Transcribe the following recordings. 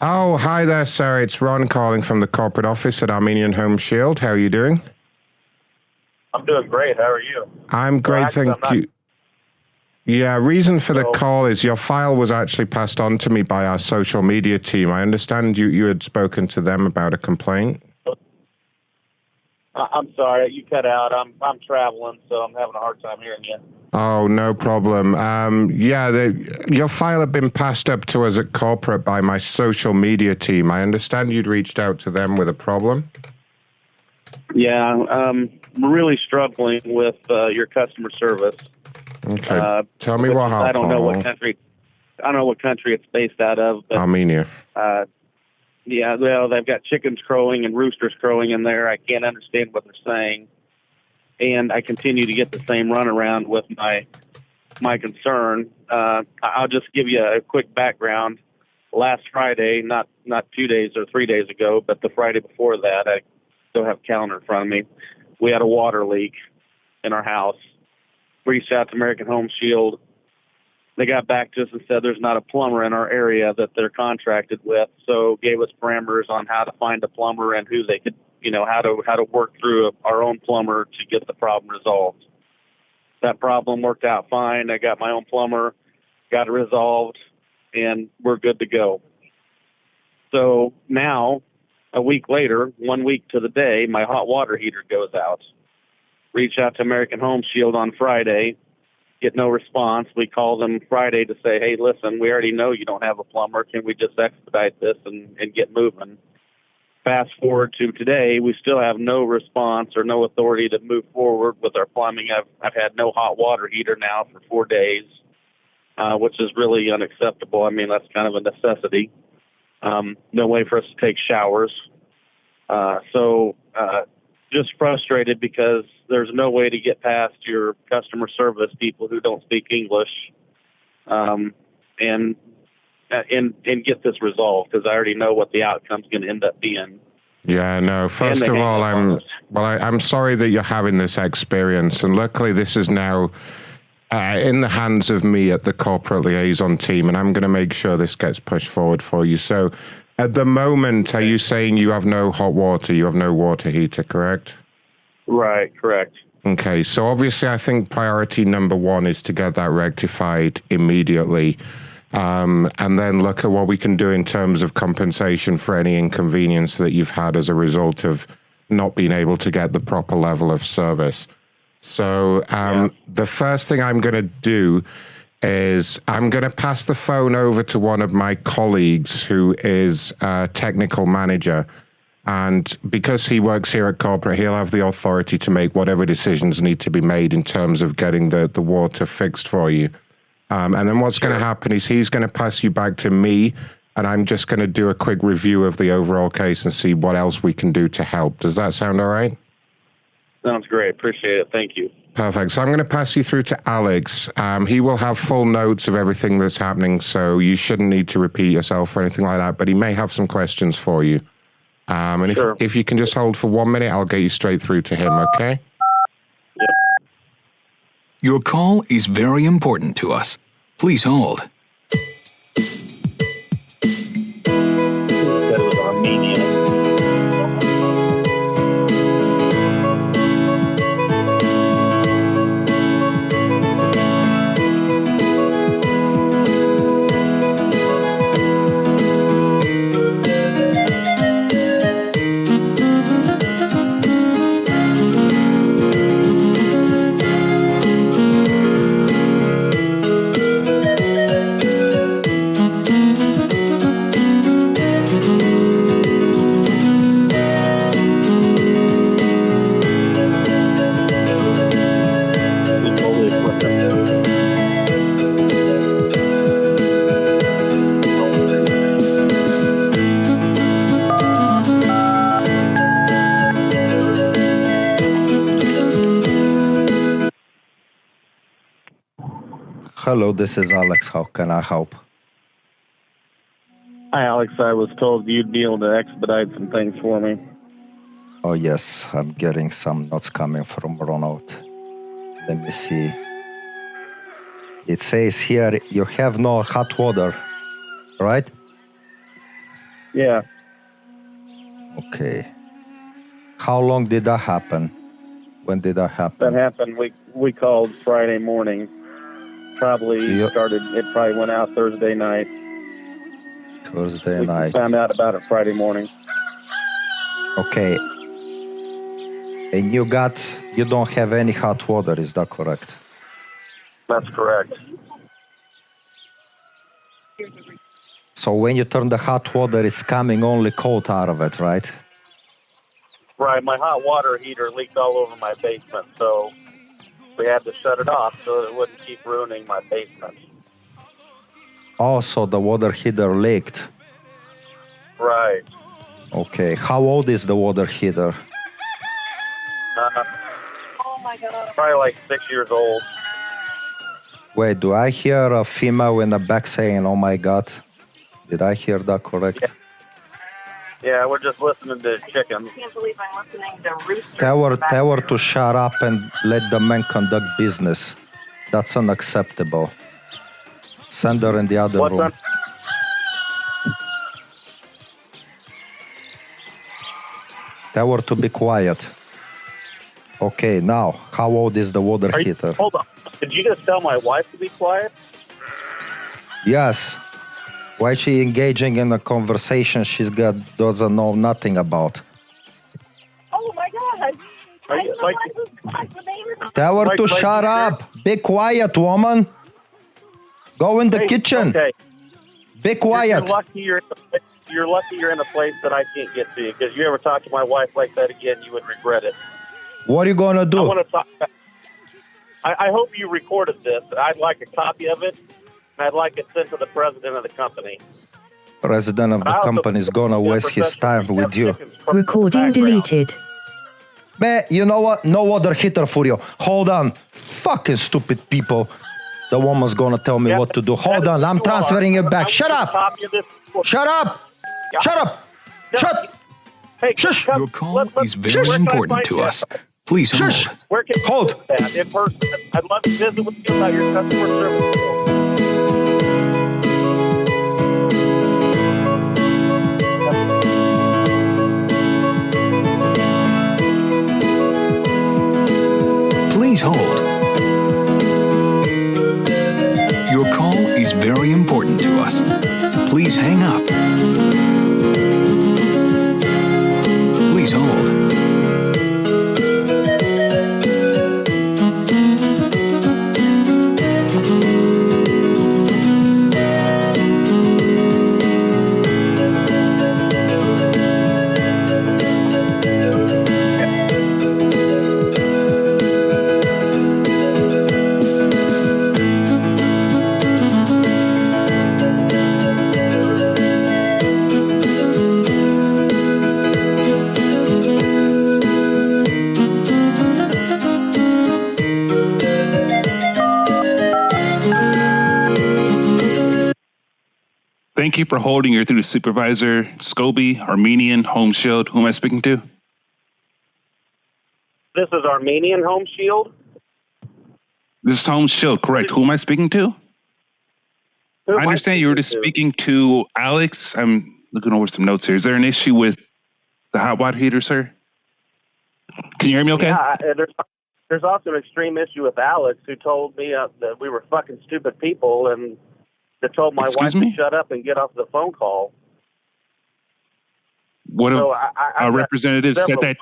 Oh, hi there, sir. It's Ron calling from the corporate office at Armenian Home Shield. How are you doing? I'm doing great. How are you? I'm great, thank you. Yeah, reason for the call is your file was actually passed on to me by our social media team. I understand you had spoken to them about a complaint. I'm sorry, you cut out. I'm traveling, so I'm having a hard time hearing you. Oh, no problem. Your file had been passed up to us at corporate by my social media team. I understand you'd reached out to them with a problem. Yeah, I'm really struggling with your customer service. Okay, tell me what happened. I don't know what country. I don't know what country it's based out of. But, Armenia. Yeah, well, they've got chickens crowing and roosters crowing in there. I can't understand what they're saying, and I continue to get the same runaround with my concern. I'll just give you a quick background. Last Friday, not 2 days or 3 days ago, but the Friday before that, I still have a calendar in front of me. We had a water leak in our house. Reached out to American Home Shield. They got back to us and said there's not a plumber in our area that they're contracted with, so gave us parameters on how to find a plumber and who they could, how to work through our own plumber to get the problem resolved. That problem worked out fine. I got my own plumber, got it resolved, and we're good to go. So now, a week later, 1 week to the day, my hot water heater goes out. Reach out to American Home Shield on Friday. Get no response. We call them Friday to say, hey, listen, we already know you don't have a plumber. Can we just expedite this and get moving? Fast forward to today, we still have no response or no authority to move forward with our plumbing. I've had no hot water heater now for 4 days, which is really unacceptable. I mean, that's kind of a necessity. No way for us to take showers. Just frustrated because there's no way to get past your customer service people who don't speak English, and get this resolved, because I already know what the outcome's going to end up being. Yeah, no. First of all, I'm sorry that you're having this experience, and luckily this is now in the hands of me at the corporate liaison team, and I'm going to make sure this gets pushed forward for you. So, at the moment, are you saying you have no hot water, you have no water heater, correct? Right, correct. Okay, so obviously I think priority number one is to get that rectified immediately, and then look at what we can do in terms of compensation for any inconvenience that you've had as a result of not being able to get the proper level of service. So the first thing I'm going to do is I'm going to pass the phone over to one of my colleagues who is a technical manager. And because he works here at corporate, he'll have the authority to make whatever decisions need to be made in terms of getting the water fixed for you. And then what's going to happen is he's going to pass you back to me, and I'm just going to do a quick review of the overall case and see what else we can do to help. Does that sound all right? Sounds great. Appreciate it. Thank you. Perfect. So I'm going to pass you through to Alex. He will have full notes of everything that's happening, so you shouldn't need to repeat yourself or anything like that, but he may have some questions for you. And if you can just hold for 1 minute, I'll get you straight through to him, okay? Yep. Your call is very important to us. Please hold. That was Armenia. Hello, this is Alex. How can I help? Hi, Alex. I was told you'd be able to expedite some things for me. Oh, yes. I'm getting some notes coming from Ronald. Let me see. It says here you have no hot water, right? Yeah. Okay. How long did that happen? When did that happen? That happened. We called Friday morning. It probably went out Thursday night. Thursday We night. found out about it Friday morning. Okay. And you don't have any hot water, is that correct? That's correct. So when you turn the hot water, it's coming only cold out of it, right? Right. My hot water heater leaked all over my basement, so we had to shut it off so it wouldn't keep ruining my basement. Also, the water heater leaked. Right. Okay. How old is the water heater? Oh my God. Probably like 6 years old. Wait, do I hear a female in the back saying, "Oh my God"? Did I hear that correct? Yeah, we're just listening to chickens. I can't believe I'm listening to Rooster. Tell her to shut up and let the man conduct business. That's unacceptable. Send her in the other room. Tell her to be quiet. Okay, now, how old is the water heater? Hold on. Did you just tell my wife to be quiet? Yes. Why is she engaging in a conversation doesn't know nothing about? Oh my God! Tell her to shut up. Be quiet, woman. Go in the kitchen. Okay. Be quiet. You're lucky you're in a place that I can't get to, because you ever talk to my wife like that again, you would regret it. What are you gonna do? I want to talk. I hope you recorded this. I'd like a copy of it, and I'd like it sent to the president of the company. President of the company is gonna waste his time with you. Recording deleted. But you know what? No water heater for you. Hold on. Fucking stupid people. The woman's gonna tell me what to do. Hold on. I'm transferring it back. Shut up. Shut up. Shut up. Shut. Hey, shush. Your call is very important to us. Please hold. Shush. Where can you Hold. do that in person? I'd love to visit with you about your customer service skills. Please hold. Your call is very important to us. Please hang up. Please hold. Thank you for holding. You're through to Supervisor Scobie, Armenian Home Shield. Who am I speaking to? This is Armenian Home Shield. This is Home Shield, correct. Who am I speaking to? I understand you were just speaking to Alex. I'm looking over some notes here. Is there an issue with the hot water heater, sir? Can you hear me okay? Yeah, there's also an extreme issue with Alex, who told me that we were fucking stupid people, and that told my wife to shut up and get off the phone call. What if a representative said that?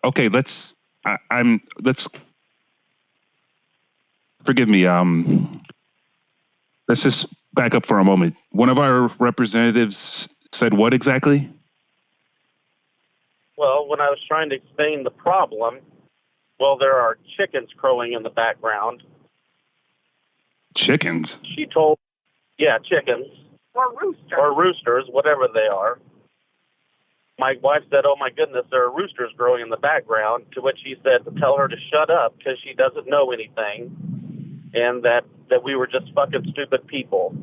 Okay, let's forgive me. Let's just back up for a moment. One of our representatives said what exactly? Well, when I was trying to explain the problem, there are chickens crowing in the background. Chickens? She told, chickens. Or roosters, whatever they are. My wife said, "Oh my goodness, there are roosters growing in the background," to which he said to tell her to shut up because she doesn't know anything, and that we were just fucking stupid people.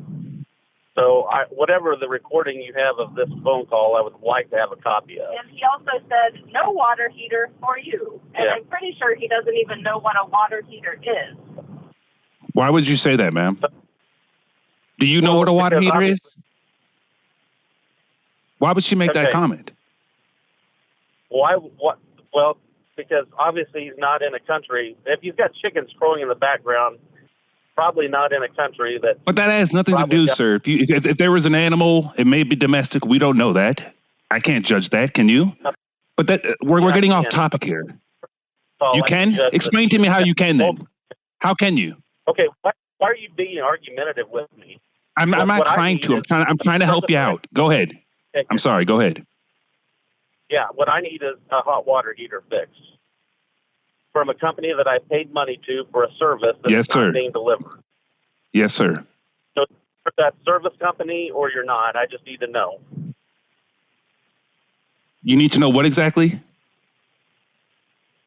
So whatever the recording you have of this phone call, I would like to have a copy of. And he also said, "No water heater for you." And I'm pretty sure he doesn't even know what a water heater is. Why would you say that, ma'am? Do you know what a water heater is? Why would she make that Okay. comment? Why? What? Well, because obviously he's not in a country. If you've got chickens crowing in the background, probably not in a country that. But that has nothing to Probably do, got- sir. If there was an animal, it may be domestic. We don't know that. I can't judge that. Can you? But that we're Yeah, getting I off can. topic here. So You I can judge explain to me how you can then. How can you? Okay, why are you being argumentative with me? I'm not What I trying need to. is- I'm trying to help you out. Go ahead. Okay. I'm sorry. Go ahead. Yeah, what I need is a hot water heater fix from a company that I paid money to for a service that's Yes, sir. not being delivered. Yes, sir. So for that service company or you're not, I just need to know. You need to know what exactly?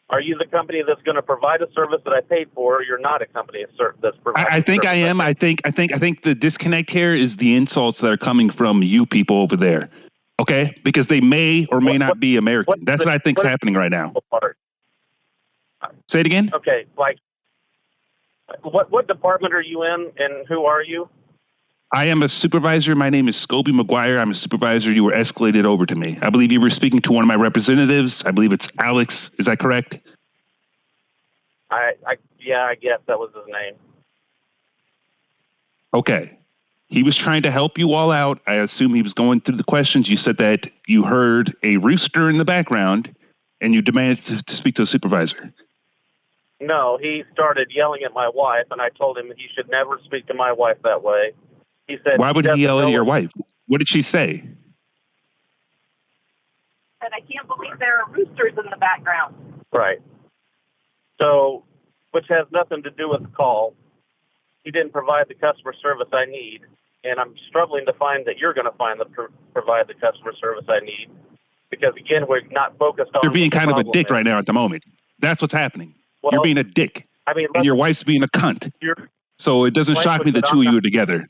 Are you the company that's going to provide a service that I paid for, or you're not a company that's providing I think a I service am. paid I think the disconnect here is the insults that are coming from you people over there. Okay? Because they may or may not be American. That's what I think is happening right now. for? Say it again. Okay, like what department are you in, and who are you? I am a supervisor. My name is Scobie McGuire. I'm a supervisor. You were escalated over to me. I believe you were speaking to one of my representatives. I believe it's Alex. Is that correct? Yeah, I guess that was his name. Okay. He was trying to help you all out. I assume he was going through the questions. You said that you heard a rooster in the background and you demanded to speak to a supervisor. No, he started yelling at my wife, and I told him he should never speak to my wife that way. He said, Why would he doesn't yell at know your it. wife? What did she say? And I can't believe there are roosters in the background. Right. So, which has nothing to do with the call. He didn't provide the customer service I need, and I'm struggling to find that you're going to provide the customer service I need, because again, we're not focused on. You're being what the kind of a problem dick is. right now at the moment. That's what's happening. Well, You're being a dick, I mean, and your wife's being a cunt. you're So it doesn't Wife shock was me that that two I'm of you not- are together.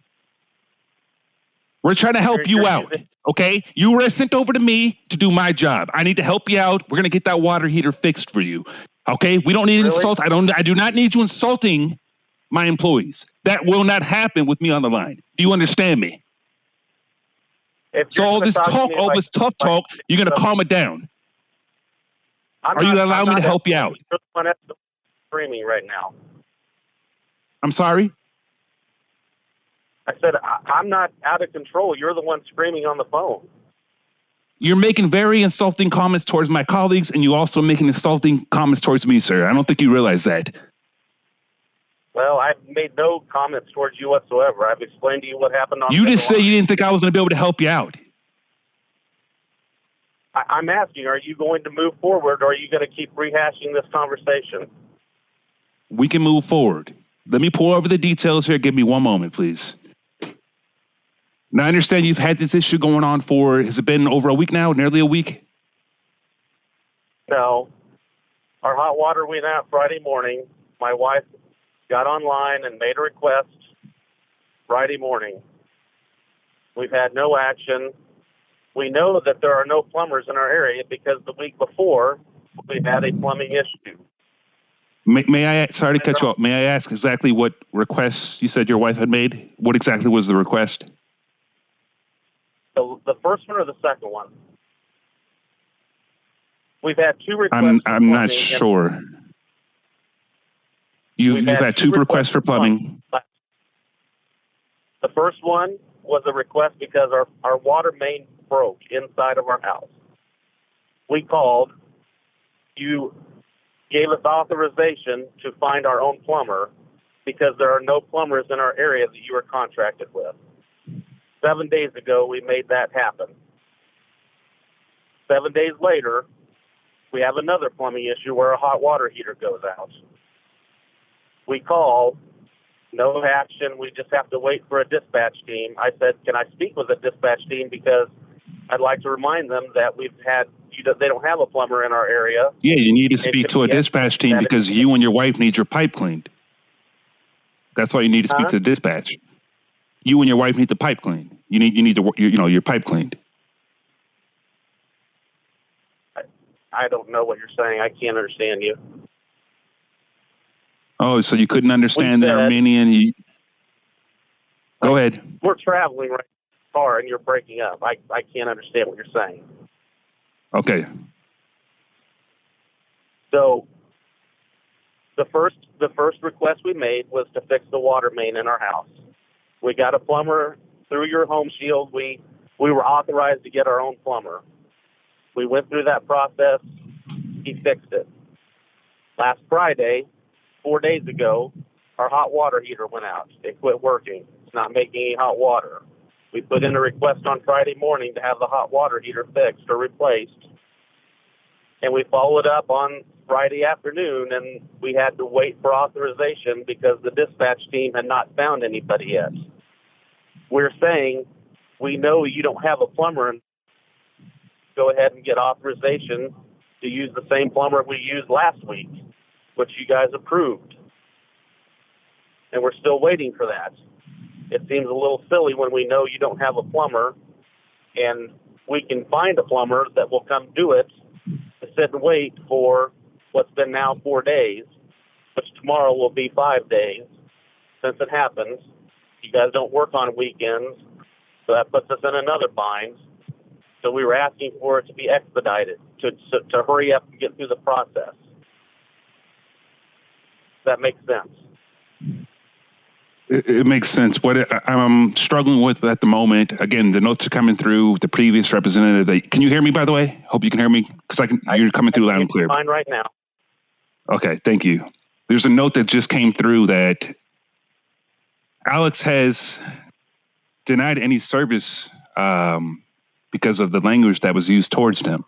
We're trying to help you You're out, using- okay? You were sent over to me to do my job. I need to help you out. We're gonna get that water heater fixed for you, okay? We don't need Really? insult. I do not need you insulting my employees. That will not happen with me on the line. Do you understand me? If So you're all gonna this talk to talk, me all like- this tough talk, you're gonna calm it down. I'm Are you not- gonna allow I'm me to not help you out? You're the one that's screaming right now. I'm sorry. I said, I'm not out of control. You're the one screaming on the phone. You're making very insulting comments towards my colleagues, and you also making insulting comments towards me, sir. I don't think you realize that. Well, I've made no comments towards you whatsoever. I've explained to you what happened on You the just other said you line. didn't think I was gonna be able to help you out. I'm asking, are you going to move forward, or are you going to keep rehashing this conversation? We can move forward. Let me pour over the details here. Give me one moment, please. Now, I understand you've had this issue going on for, has it been over a week now? Nearly a week? No. Our hot water went out Friday morning. My wife got online and made a request Friday morning. We've had no action. We know that there are no plumbers in our area because the week before we had a plumbing issue. May I, sorry to cut you off, may I ask exactly what requests you said your wife had made? What exactly was the request? The first one or the second one? We've had two requests. for I'm not plumbing, and sure. You've had two requests for plumbing. The first one was a request because our water main broke inside of our house. We called. You gave us authorization to find our own plumber because there are no plumbers in our area that you are contracted with. 7 days ago, we made that happen. 7 days later, we have another plumbing issue where a hot water heater goes out. We call, no action. We just have to wait for a dispatch team. I said, can I speak with a dispatch team because I'd like to remind them that they don't have a plumber in our area. Yeah, you need to speak to a dispatch team because you and your wife need your pipe cleaned. That's why you need to speak to the dispatch. You and your wife need the pipe cleaned. You need your pipe cleaned. I don't know what you're saying. I can't understand you. Oh, so you couldn't understand the said- Armenian? Go ahead. We're traveling right car and you're breaking up. I can't understand what you're saying. Okay. So the first request we made was to fix the water main in our house. We got a plumber through your home shield. We were authorized to get our own plumber. We went through that process. He fixed it. Last Friday, 4 days ago, our hot water heater went out. It quit working. It's not making any hot water. We put in a request on Friday morning to have the hot water heater fixed or replaced. And we followed up on Friday afternoon, and we had to wait for authorization because the dispatch team had not found anybody yet. We're saying, we know you don't have a plumber, and go ahead and get authorization to use the same plumber we used last week, which you guys approved. And we're still waiting for that. It seems a little silly when we know you don't have a plumber, and we can find a plumber that will come do it, to sit and wait for what's been now 4 days, which tomorrow will be 5 days since it happens. You guys don't work on weekends, so that puts us in another bind. So we were asking for it to be expedited, to hurry up and get through the process. That makes sense. It makes sense. What I'm struggling with at the moment, again, the notes are coming through. The previous representative. Can you hear me, by the way? Hope you can hear me, because you're coming through loud and clear. Fine right now. Okay, thank you. There's a note that just came through that Alex has denied any service because of the language that was used towards him.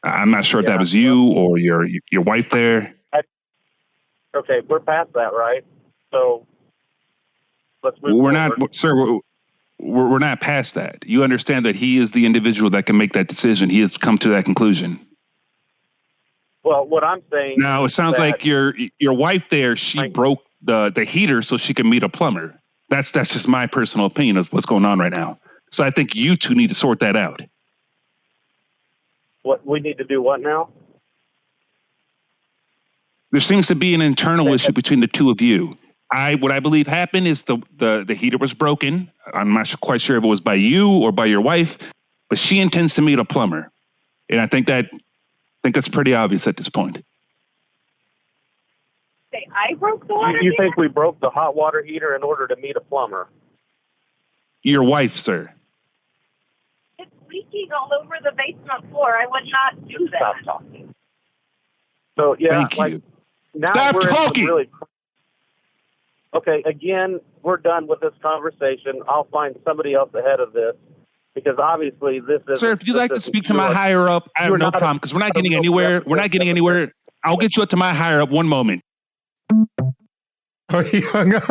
I'm not sure if that was you or your wife there. Okay, we're past that, right? So let's move We're forward. not, sir. We're not past that. You understand that he is the individual that can make that decision. He has come to that conclusion. Well, what I'm saying now, it sounds that like your wife there, she broke the heater so she can meet a plumber. That's just my personal opinion of what's going on right now. So I think you two need to sort that out. What we need to do what now? There seems to be an internal issue between the two of you. What I believe happened is the heater was broken. I'm not quite sure if it was by you or by your wife, but she intends to meet a plumber. And I think that's pretty obvious at this point. Say, I broke the water You heater? think we broke the hot water heater in order to meet a plumber? Your wife, sir. It's leaking all over the basement floor. I would not do that. Stop talking. So, yeah, Thank you. Now Stop we're talking! Really. Okay, again, we're done with this conversation. I'll find somebody else ahead of this, because obviously this is. Sir, if you'd like to speak to my higher up, I have no problem, because we're not getting anywhere. We're not getting anywhere. I'll get you up to my higher up. One moment. Oh, he hung up.